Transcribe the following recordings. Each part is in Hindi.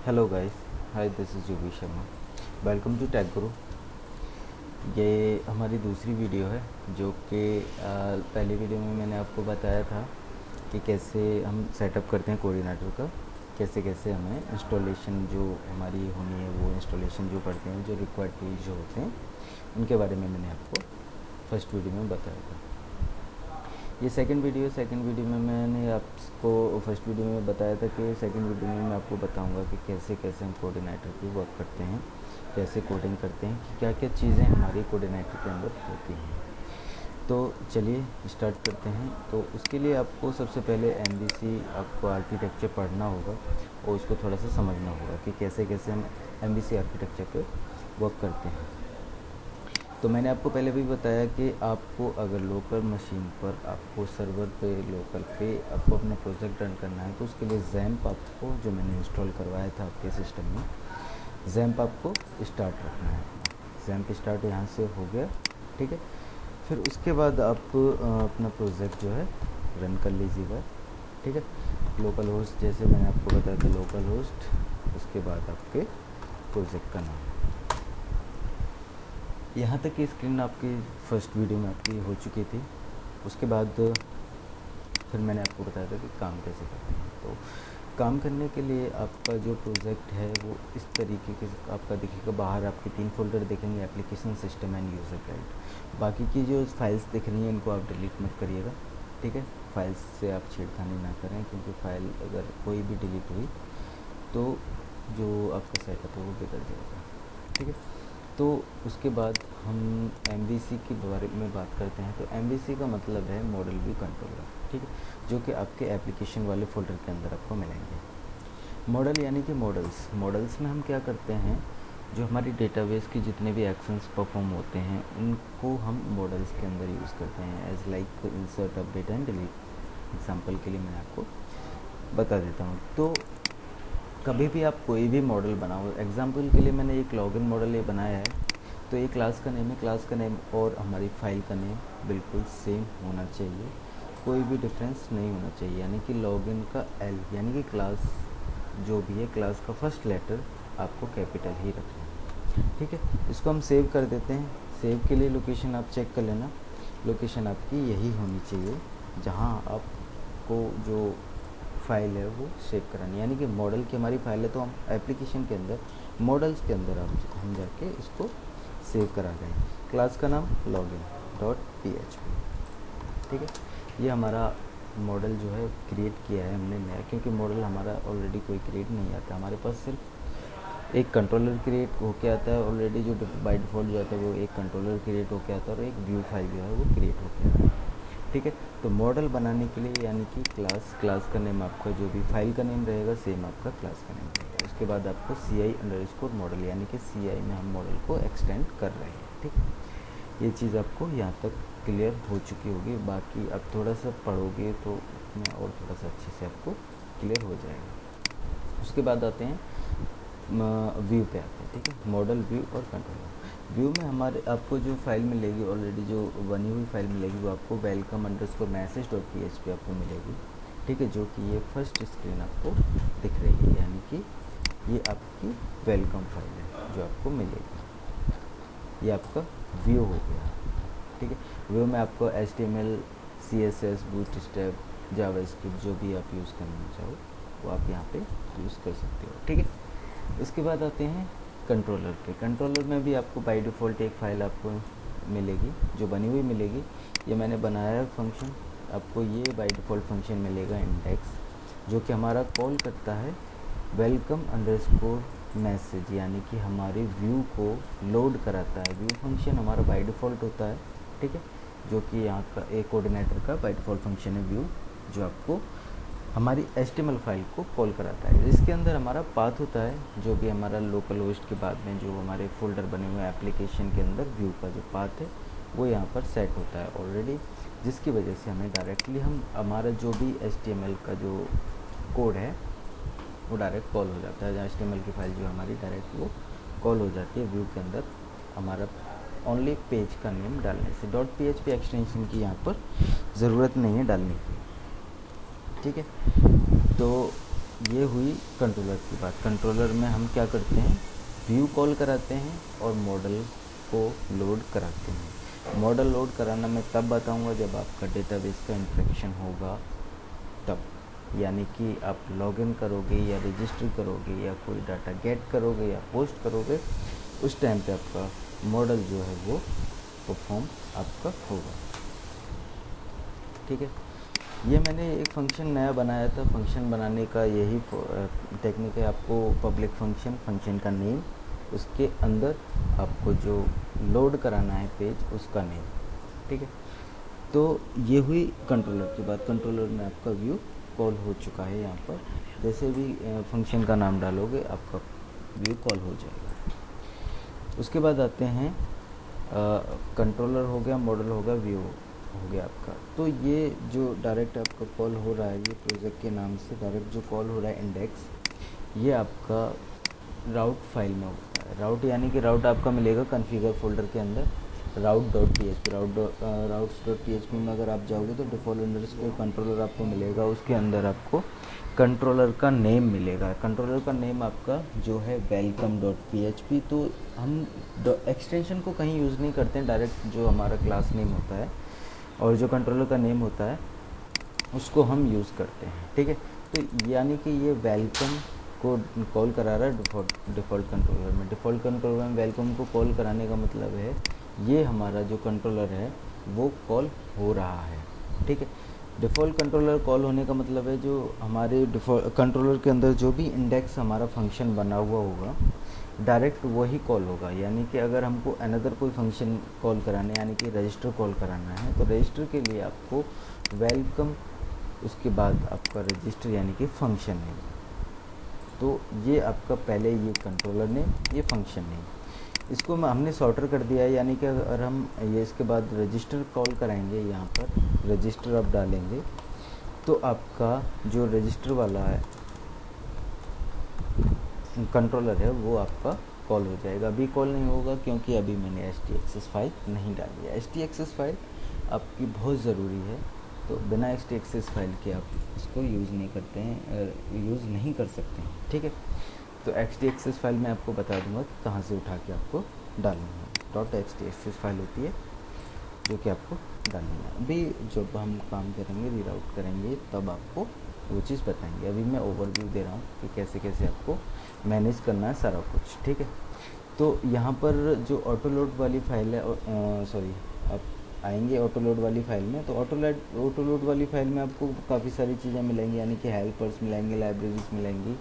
Hello guys, hi this is Yogi Sharma. Welcome to tech guru. ये हमारी दूसरी वीडियो है जो कि पहली वीडियो में मैंने आपको बताया था कि कैसे हम सेटअप करते हैं कोऑर्डिनेटर का, कैसे कैसे हमें इंस्टॉलेशन जो हमारी होनी है वो इंस्टॉलेशन जो करते हैं, जो रिक्वायर्ड टूल्स जो होते हैं उनके बारे में मैंने आपको फर्स्ट वीडियो में बताया था। ये सेकंड वीडियो में मैंने आपको फर्स्ट वीडियो में बताया था कि सेकंड वीडियो में मैं आपको बताऊंगा कि कैसे कैसे हम कोऑर्डिनेटर की वर्क करते हैं, कैसे कोडिंग करते हैं, कि क्या क्या चीज़ें हमारी कोऑर्डिनेटर के अंदर होती हैं। तो चलिए स्टार्ट करते हैं। तो उसके लिए आपको सबसे पहले MVC आपको आर्किटेक्चर पढ़ना होगा और उसको थोड़ा सा समझना होगा कि कैसे कैसे हम MVC आर्किटेक्चर पे वर्क करते हैं। तो मैंने आपको पहले भी बताया कि आपको अगर लोकल मशीन पर आपको सर्वर पे लोकल पे आपको अपना प्रोजेक्ट रन करना है तो उसके लिए जैम्प आपको, जो मैंने इंस्टॉल करवाया था आपके सिस्टम में, जैम्प आपको स्टार्ट रखना है। जैम्प स्टार्ट यहाँ से हो गया, ठीक है। फिर उसके बाद आप अपना प्रोजेक्ट जो है रन कर लीजिएगा, ठीक है। लोकल होस्ट, जैसे मैंने आपको बताया था लोकल होस्ट, उसके बाद आपके प्रोजेक्ट का नाम। यहाँ तक की स्क्रीन आपकी फर्स्ट वीडियो में आपकी हो चुकी थी। उसके बाद फिर मैंने आपको बताया था कि काम कैसे करते हैं। तो काम करने के लिए आपका जो प्रोजेक्ट है वो इस तरीके के आपका दिखेगा। बाहर आपके 3 फोल्डर दिखेंगे, application, system end user guide. बाकी की जो फाइल्स दिख रही हैं इनको आप डिलीट मत करिएगा, ठीक है। फाइल्स से आप छेड़खानी ना करें, क्योंकि फाइल अगर कोई भी डिलीट हुई तो जो आपका सेटअप है वो बिगड़ जाएगा, ठीक है। तो उसके बाद हम MVC के बारे में बात करते हैं। तो MVC का मतलब है मॉडल व्यू कंट्रोलर, ठीक है, जो कि आपके एप्लीकेशन वाले फोल्डर के अंदर आपको मिलेंगे। मॉडल यानी कि मॉडल्स में हम क्या करते हैं, जो हमारी डेटाबेस की जितने भी एक्शंस परफॉर्म होते हैं उनको हम मॉडल्स के अंदर यूज़ करते हैं, as like insert, update and delete. Example के लिए मैं आपको बता देता हूँ। तो कभी भी आप कोई भी मॉडल बनाओ, एग्जाम्पल के लिए मैंने एक लॉगिन मॉडल ये बनाया है, तो ये क्लास का नेम है, क्लास का नेम और हमारी फाइल का नेम बिल्कुल सेम होना चाहिए, कोई भी डिफरेंस नहीं होना चाहिए। यानी कि लॉगिन का L यानी कि क्लास जो भी है, क्लास का फर्स्ट लेटर आपको कैपिटल ही रखना है, ठीक है। इसको हम सेव कर देते हैं। सेव के लिए लोकेशन आप चेक कर लेना, लोकेशन आपकी यही होनी चाहिए जहाँ आपको जो फाइल है वो सेव करानी, यानी कि मॉडल की हमारी फाइल है तो हम एप्लीकेशन के अंदर मॉडल्स के अंदर हम जाके इसको सेव करा दें। क्लास का नाम login.php, ठीक है। ये हमारा मॉडल जो है क्रिएट किया है हमने नया, क्योंकि मॉडल हमारा ऑलरेडी कोई क्रिएट नहीं आता, हमारे पास सिर्फ एक कंट्रोलर क्रिएट होके आता है ऑलरेडी, जो बाय डिफ़ॉल्ट जो आता है वो एक कंट्रोलर क्रिएट होके आता है और एक व्यू फाइल जो है वो क्रिएट होके आता है, ठीक है। तो मॉडल बनाने के लिए यानी कि क्लास का नेम आपका जो भी फाइल का नेम रहेगा सेम आपका क्लास का नेम रहेगा। उसके बाद आपको CI_मॉडल यानी कि CI में हम मॉडल को एक्सटेंड कर रहे हैं, ठीक। ये चीज़ आपको यहाँ तक क्लियर हो चुकी होगी। बाकी अब थोड़ा सा पढ़ोगे तो उसमें और थोड़ा सा अच्छे से आपको क्लियर हो जाएगा। उसके बाद आते हैं व्यू पे आते हैं, ठीक है। मॉडल, व्यू और कंट्रोलर। व्यू में हमारे आपको जो फाइल मिलेगी ऑलरेडी, जो बनी हुई फाइल मिलेगी वो आपको welcome_message.php आपको मिलेगी, ठीक है, जो कि ये फर्स्ट स्क्रीन आपको दिख रही है, यानी कि ये आपकी वेलकम फाइल है जो आपको मिलेगी। ये आपका व्यू हो गया, ठीक है। व्यू में आपको HTML, CSS, बूटस्ट्रैप, जावास्क्रिप्ट जो भी आप यूज़ करना चाहो वो आप यहाँ पे यूज़ कर सकते हो, ठीक है। इसके बाद आते हैं कंट्रोलर पे। कंट्रोलर में भी आपको बाय डिफ़ॉल्ट एक फ़ाइल आपको मिलेगी, जो बनी हुई मिलेगी। ये मैंने बनाया है फंक्शन, आपको ये बाय डिफ़ॉल्ट फंक्शन मिलेगा इंडेक्स, जो कि हमारा कॉल करता है welcome_message, यानी कि हमारे व्यू को लोड कराता है। व्यू फंक्शन हमारा बाय डिफ़ॉल्ट होता है, ठीक है, जो कि यहाँ का एक कोऑर्डिनेटर का बाय डिफ़ॉल्ट फंक्शन है व्यू, जो आपको हमारी HTML फाइल को कॉल कराता है। इसके अंदर हमारा पाथ होता है, जो भी हमारा लोकल होस्ट के बाद में जो हमारे फोल्डर बने हुए हैं एप्लीकेशन के अंदर, व्यू का जो पाथ है वो यहाँ पर सेट होता है ऑलरेडी, जिसकी वजह से हमें डायरेक्टली हम हमारा जो भी HTML का जो कोड है वो डायरेक्ट कॉल हो जाता है। HTML की फाइल जो हमारी डायरेक्ट वो कॉल हो जाती है व्यू के अंदर, हमारा ओनली पेज का नेम डालने से। .php एक्सटेंशन की यहाँ पर ज़रूरत नहीं है डालने की, ठीक है। तो ये हुई कंट्रोलर की बात। कंट्रोलर में हम क्या करते हैं, व्यू कॉल कराते हैं और मॉडल को लोड कराते हैं। मॉडल लोड कराना मैं तब बताऊंगा जब आपका डेटाबेस का इंटरेक्शन होगा तब, यानी कि आप लॉगिन करोगे या रजिस्टर करोगे या कोई डाटा गेट करोगे या पोस्ट करोगे, उस टाइम पे आपका मॉडल जो है वो परफॉर्म आपका होगा। ठीक है, ये मैंने एक फंक्शन नया बनाया था। फंक्शन बनाने का यही टेक्निक है, आपको पब्लिक फंक्शन का नेम, उसके अंदर आपको जो लोड कराना है पेज उसका नेम। ठीक है, तो ये हुई कंट्रोलर की बात। कंट्रोलर में आपका व्यू कॉल हो चुका है। यहाँ पर जैसे भी फंक्शन का नाम डालोगे आपका व्यू कॉल हो जाएगा। उसके बाद आते हैं कंट्रोलर हो गया, मॉडल हो गया, व्यू हो गया आपका। तो ये जो डायरेक्ट आपका कॉल हो रहा है, ये प्रोजेक्ट के नाम से डायरेक्ट जो कॉल हो रहा है इंडेक्स, ये आपका राउट फाइल में होता है। राउट यानी कि राउट आपका मिलेगा कॉन्फ़िगर फोल्डर के अंदर, route.php। routes.php में अगर आप जाओगे तो डिफ़ॉल्ट अंडरस्कोर कंट्रोलर आपको मिलेगा, उसके अंदर आपको कंट्रोलर का नेम मिलेगा। कंट्रोलर का नेम आपका जो है welcome.php। तो हम एक्सटेंशन को कहीं यूज़ नहीं करते हैं, डायरेक्ट जो हमारा क्लास नेम होता है और जो कंट्रोलर का नेम होता है उसको हम यूज़ करते हैं। ठीक है, तो यानी कि ये वेलकम को कॉल करा रहा है डिफ़ॉल्ट कंट्रोलर में। डिफ़ॉल्ट कंट्रोलर में वेलकम को कॉल कराने का मतलब है ये हमारा जो कंट्रोलर है वो कॉल हो रहा है। ठीक है, डिफ़ॉल्ट कंट्रोलर कॉल होने का मतलब है जो हमारे डिफ़ॉल्ट कंट्रोलर के अंदर जो भी इंडेक्स हमारा फंक्शन बना हुआ होगा डायरेक्ट वही कॉल होगा। यानी कि अगर हमको अनदर कोई फंक्शन कॉल कराना है, यानी कि रजिस्टर कॉल कराना है, तो रजिस्टर के लिए आपको वेलकम, उसके बाद आपका रजिस्टर यानी कि फंक्शन नेम। तो ये आपका पहले ये कंट्रोलर नेम, ये फंक्शन नेम, इसको हमने सॉर्टर कर दिया है। यानी कि अगर हम ये इसके बाद रजिस्टर कॉल कराएंगे, यहाँ पर रजिस्टर आप डालेंगे तो आपका जो रजिस्टर वाला है कंट्रोलर है वो आपका कॉल हो जाएगा। अभी कॉल नहीं होगा क्योंकि अभी मैंने htaccess फाइल नहीं डाली है। htaccess फाइल आपकी बहुत ज़रूरी है, तो बिना htaccess फाइल के आप इसको यूज़ नहीं करते हैं, यूज़ नहीं कर सकते हैं। ठीक है, तो htaccess फाइल मैं आपको बता दूंगा कि कहाँ से उठा के आपको डालनी है। .htaccess फाइल होती है जो कि आपको डालनी है। अभी जब हम काम करेंगे, रीराउट करेंगे, तब आपको वो चीज़ बताएंगे। अभी मैं ओवरव्यू दे रहा हूँ कि कैसे कैसे आपको मैनेज करना है सारा कुछ। ठीक है, तो यहाँ पर जो ऑटो लोड वाली फाइल है, सॉरी, आप आएंगे ऑटो लोड वाली फाइल में, तो ऑटो लोड वाली फाइल में आपको काफ़ी सारी चीज़ें मिलेंगी, यानी कि हेल्पर्स मिलेंगे, लाइब्रेरीज मिलेंगी,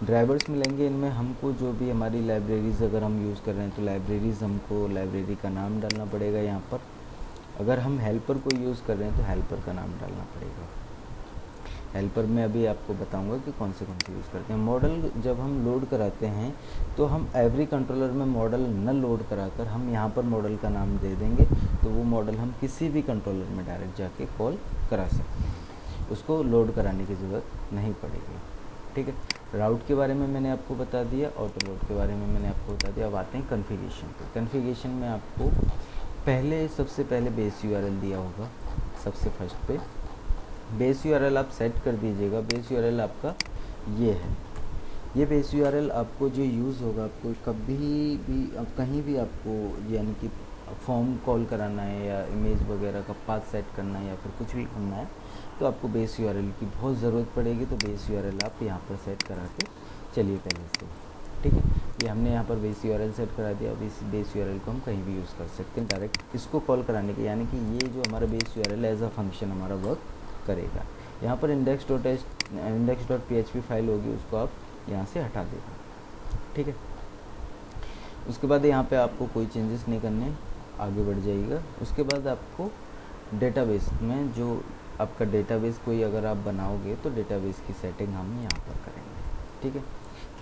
ड्राइवर्स मिलेंगे। इनमें हमको जो भी हमारी लाइब्रेरीज़ अगर हम यूज़ कर रहे हैं तो लाइब्रेरीज़, हमको लाइब्रेरी का नाम डालना पड़ेगा यहाँ पर। अगर हम हेल्पर को यूज़ कर रहे हैं तो हेल्पर का नाम डालना पड़ेगा। हेल्पर में अभी आपको बताऊंगा कि कौन से यूज़ करते हैं। मॉडल जब हम लोड कराते हैं तो हम एवरी कंट्रोलर में मॉडल न लोड कराकर हम यहाँ पर मॉडल का नाम दे देंगे, तो वो मॉडल हम किसी भी कंट्रोलर में डायरेक्ट जाके कॉल करा सकते हैं, उसको लोड कराने की ज़रूरत नहीं पड़ेगी। ठीक है, राउट के बारे में मैंने आपको बता दिया, ऑटो लोड के बारे में मैंने आपको बता दिया। अब आते हैं कन्फिगरेशन पे। कन्फिगरेशन में आपको सबसे पहले बेस यूआरएल दिया होगा, सबसे फर्स्ट पे बेस यूआरएल आप सेट कर दीजिएगा। बेस यूआरएल आपका ये है। ये बेस यूआरएल आपको जो यूज़ होगा, आपको कभी भी कहीं भी आपको यानी कि फॉर्म कॉल कराना है या इमेज वगैरह का पाथ सेट करना है या फिर कुछ भी करना है तो आपको बेस यूआरएल की बहुत ज़रूरत पड़ेगी। तो बेस यूआरएल आप यहाँ पर सेट करा के चलिए पहले से। ठीक है, ये हमने यहाँ पर बेस यूआरएल सेट करा दिया। अब इस बेस यूआरएल को हम कहीं भी यूज़ कर सकते हैं डायरेक्ट इसको कॉल कराने के, यानी कि ये जो हमारा base URL as a function हमारा वर्क करेगा। यहाँ पर index.php फाइल होगी, उसको आप यहाँ से हटा देगा। ठीक है, उसके बाद यहाँ पे आपको कोई चेंजेस नहीं करने, आगे बढ़ जाइएगा। उसके बाद आपको डेटाबेस में जो आपका डेटाबेस कोई अगर आप बनाओगे तो डेटाबेस की सेटिंग हम यहाँ पर करेंगे। ठीक है,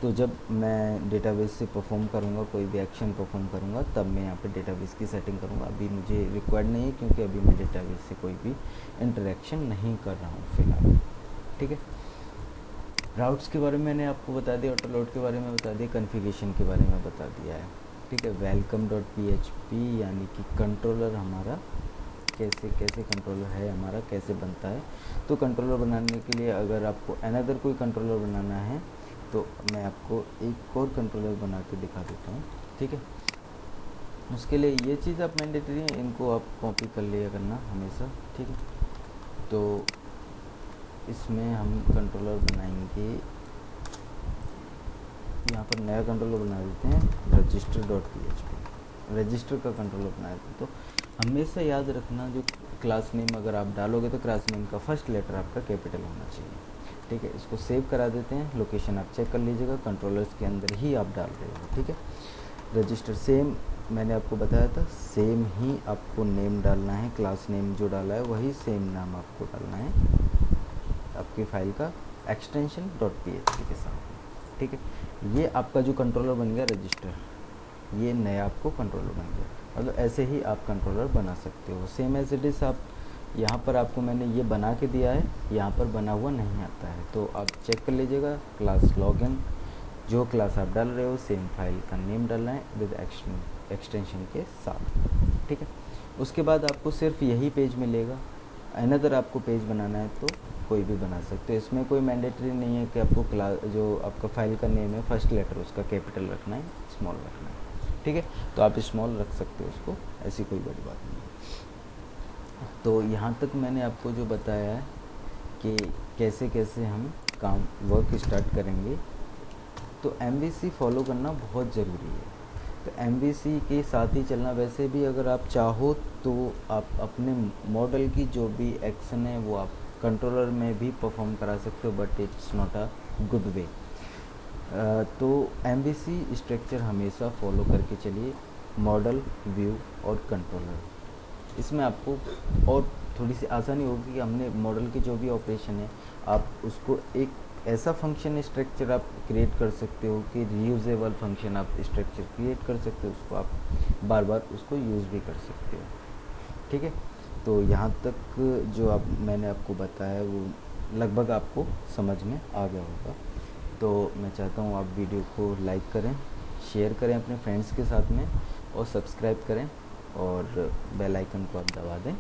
तो जब मैं डेटाबेस से परफॉर्म करूँगा, कोई भी एक्शन परफॉर्म करूँगा, तब मैं यहाँ पे डेटाबेस की सेटिंग करूँगा। अभी मुझे रिक्वायर्ड नहीं है क्योंकि अभी मैं डेटाबेस से कोई भी इंटरेक्शन नहीं कर रहा हूँ फ़िलहाल। ठीक है, राउट्स के बारे में मैंने आपको बता दिया, ऑटो लोड के बारे में बता दिया, कन्फिगरेशन के बारे में बता दिया है। ठीक है, welcome.php यानी कि कंट्रोलर हमारा कैसे कैसे कंट्रोलर है हमारा, कैसे बनता है। तो कंट्रोलर बनाने के लिए अगर आपको अनदर कोई कंट्रोलर बनाना है तो मैं आपको एक और कंट्रोलर बना के दिखा देता हूँ, ठीक है। उसके लिए ये चीज़ आप मैंडेटरी है, इनको आप कॉपी कर लिया करना हमेशा, ठीक है। तो इसमें हम कंट्रोलर बनाएंगे, यहाँ पर नया कंट्रोलर बना देते हैं register.php, रजिस्टर का कंट्रोलर बना देते हैं। तो हमेशा याद रखना जो क्लास नेम अगर आप डालोगे तो क्लास नेम का फर्स्ट लेटर आपका कैपिटल होना चाहिए, ठीक है। इसको सेव करा देते हैं, लोकेशन आप चेक कर लीजिएगा, कंट्रोलर्स के अंदर ही आप डाल रहे हो, ठीक है। रजिस्टर सेम मैंने आपको बताया था, सेम ही आपको नेम डालना है, क्लास नेम जो डाला है वही सेम नाम आपको डालना है आपकी फाइल का एक्सटेंशन .php के साथ, ठीक है। ये आपका जो कंट्रोलर बन गया रजिस्टर, ये नया आपको कंट्रोलर बन गया। मतलब ऐसे ही आप कंट्रोलर बना सकते हो, सेम एज इट इज़। आप यहाँ पर आपको मैंने ये बना के दिया है, यहाँ पर बना हुआ नहीं आता है, तो आप चेक कर लीजिएगा। क्लास लॉगिन जो क्लास आप डाल रहे हो सेम फाइल का नेम डालना है विद एक्सटेंशन के साथ, ठीक है। उसके बाद आपको सिर्फ यही पेज मिलेगा। अनदर आपको पेज बनाना है तो कोई भी बना सकते हो, इसमें कोई मैंडेटरी नहीं है कि आपको क्लास जो आपका फाइल का नेम है फर्स्ट लेटर उसका कैपिटल रखना है, स्मॉल रखना है, ठीक है। तो आप स्मॉल रख सकते हो उसको, ऐसी कोई बड़ी बात नहीं है। तो यहाँ तक मैंने आपको जो बताया है कि कैसे कैसे हम काम वर्क स्टार्ट करेंगे, तो MVC फॉलो करना बहुत ज़रूरी है। तो MVC के साथ ही चलना, वैसे भी अगर आप चाहो तो आप अपने मॉडल की जो भी एक्शन है वो आप कंट्रोलर में भी परफॉर्म करा सकते हो, but it's not a good way. तो MVC स्ट्रक्चर हमेशा फॉलो करके चलिए, मॉडल, व्यू और कंट्रोलर। इसमें आपको और थोड़ी सी आसानी होगी कि हमने मॉडल के जो भी ऑपरेशन है आप उसको एक ऐसा फंक्शन स्ट्रक्चर आप क्रिएट कर सकते हो कि रीयूजेबल फंक्शन आप स्ट्रक्चर क्रिएट कर सकते हो, उसको आप बार बार उसको यूज़ भी कर सकते हो, ठीक है। तो यहाँ तक जो मैंने आपको बताया वो लगभग आपको समझ में आ गया होगा। तो मैं चाहता हूँ आप वीडियो को लाइक करें, शेयर करें अपने फ्रेंड्स के साथ में, और सब्सक्राइब करें और बेल आइकन को आप दबा दें